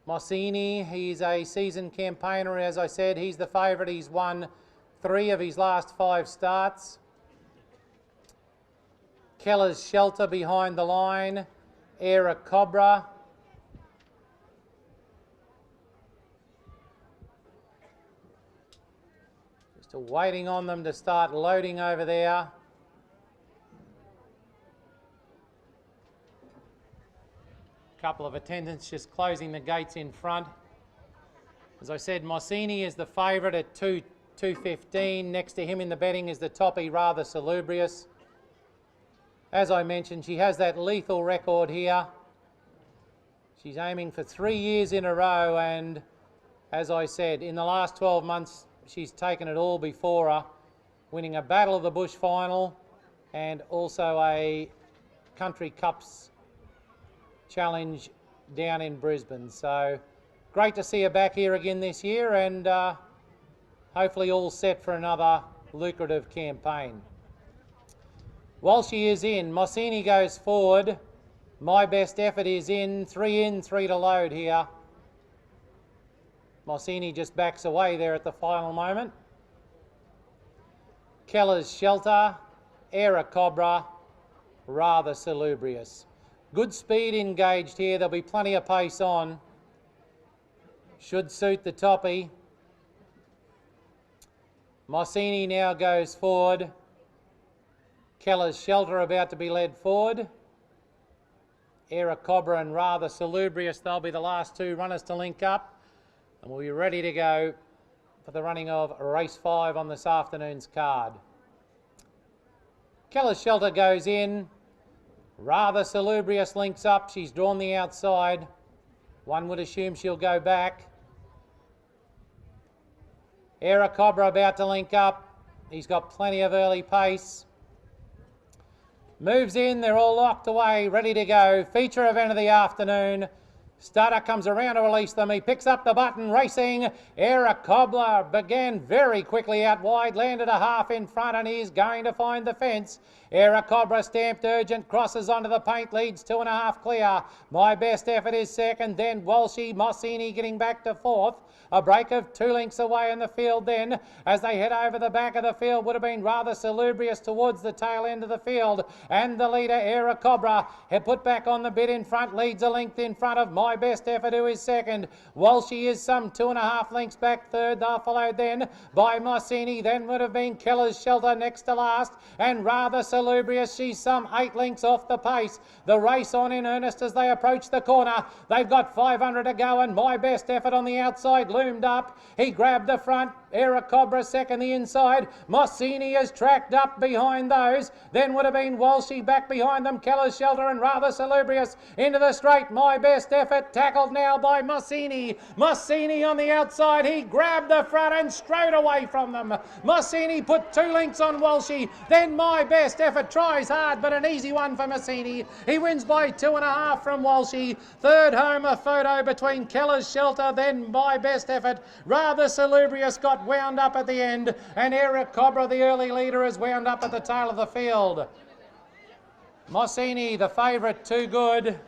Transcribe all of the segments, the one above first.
Mossini, he's a seasoned campaigner. As I said, he's the favourite. He's won 3 of his last 5 starts. Keller's Shelter behind the line. Era Cobra. Just waiting on them to start loading over there. Couple of attendants just closing the gates in front. As I said, Mossini is the favourite at 2.15. Next to him in the betting is the Toppy, Rather Salubrious. As I mentioned, she has that lethal record here. She's aiming for 3 years in a row, and as I said, in the last 12 months, she's taken it all before her, winning a Battle of the Bush final and also a Country Cups Challenge down in Brisbane. So great to see her back here again this year, and hopefully all set for another lucrative campaign. While she is in, Mossini goes forward. My Best Effort is in, 3 to load here. Mossini just backs away there at the final moment. Keller's Shelter, Era Cobra, Rather Salubrious. Good speed engaged here. There'll be plenty of pace on. Should suit the Toppy. Mossini now goes forward. Keller's Shelter about to be led forward. Era Cobra and Rather Salubrious, they'll be the last 2 runners to link up. And we'll be ready to go for the running of Race 5 on this afternoon's card. Keller's Shelter goes in. Rather Salubrious links up. She's drawn the outside. One would assume she'll go back. Era Cobra about to link up. He's got plenty of early pace. Moves in, they're all locked away, ready to go. Feature event of the afternoon. Starter comes around to release them. He picks up the button, racing. Era Cobra began very quickly out wide, landed a half in front, and he's going to find the fence. Era Cobra stamped urgent, crosses onto the paint, leads 2.5 clear. My Best Effort is second, then Walshy, Mossini getting back to 4th. A break of 2 lengths away in the field then. As they head over the back of the field, would have been Rather Salubrious towards the tail end of the field. And the leader, Era Cobra, had put back on the bit in front, leads a length in front of My Best Effort, who is second. Walshy is some 2.5 lengths back third. They're followed then by Mossini. Then would have been Keller's Shelter next to last. And Rather Salubrious, she's some 8 lengths off the pace. The race on in earnest as they approach the corner. They've got 500 to go, and My Best Effort on the outside loomed up. He grabbed the front. Era Cobra second the inside. Mossini is tracked up behind those. Then would have been Walshy back behind them. Keller's Shelter and Rather Salubrious into the straight. My Best Effort tackled now by Mossini. Mossini on the outside. He grabbed the front and strode away from them. Mossini put 2 lengths on Walshy. Then My Best Effort tries hard, but an easy one for Mossini. He wins by 2.5 from Walshy. Third home, a photo between Keller's Shelter, then My Best Effort. Rather Salubrious got wound up at the end, and Era Cobra, the early leader, is wound up at the tail of the field. Mossini, the favourite, too good.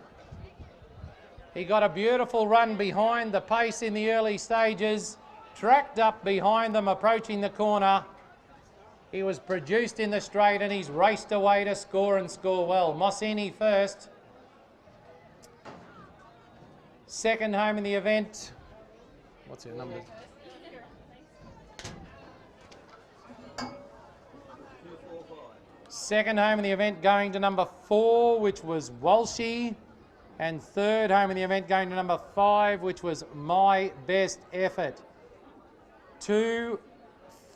He got a beautiful run behind the pace in the early stages, tracked up behind them approaching the corner. He was produced in the straight, and he's raced away to score and score well. Mossini first. Second home in the event. What's your number? Second home in the event going to number 4, which was Walshy. And third home in the event going to number 5, which was My Best Effort. 2,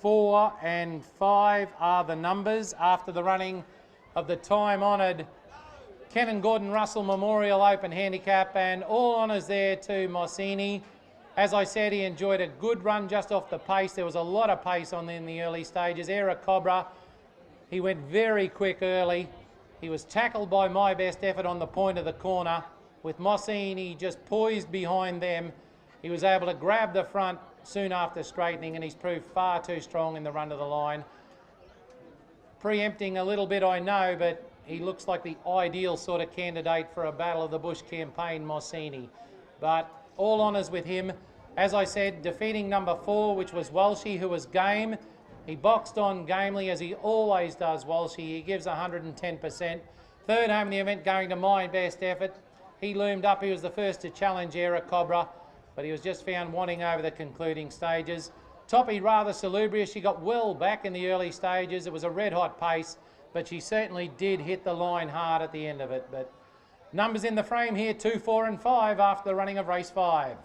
4 and 5 are the numbers after the running of the time-honoured Ken and Gordon Russell Memorial Open Handicap, and all honours there to Mossini. As I said, he enjoyed a good run just off the pace. There was a lot of pace on in the early stages. Era Cobra, he went very quick early. He was tackled by My Best Effort on the point of the corner. With Mossini just poised behind them, he was able to grab the front soon after straightening, and he's proved far too strong in the run to the line. Preempting a little bit, I know, but he looks like the ideal sort of candidate for a Battle of the Bush campaign, Mossini. But all honours with him. As I said, defeating number 4, which was Walshy, who was game. He boxed on gamely, as he always does, Walshy. He gives 110%. Third home in the event, going to My Best Effort. He loomed up. He was the first to challenge Era Cobra, but he was just found wanting over the concluding stages. Toppy rather salubrious. She got well back in the early stages. It was a red-hot pace, but she certainly did hit the line hard at the end of it. But numbers in the frame here, 2, 4 and 5 after the running of race 5.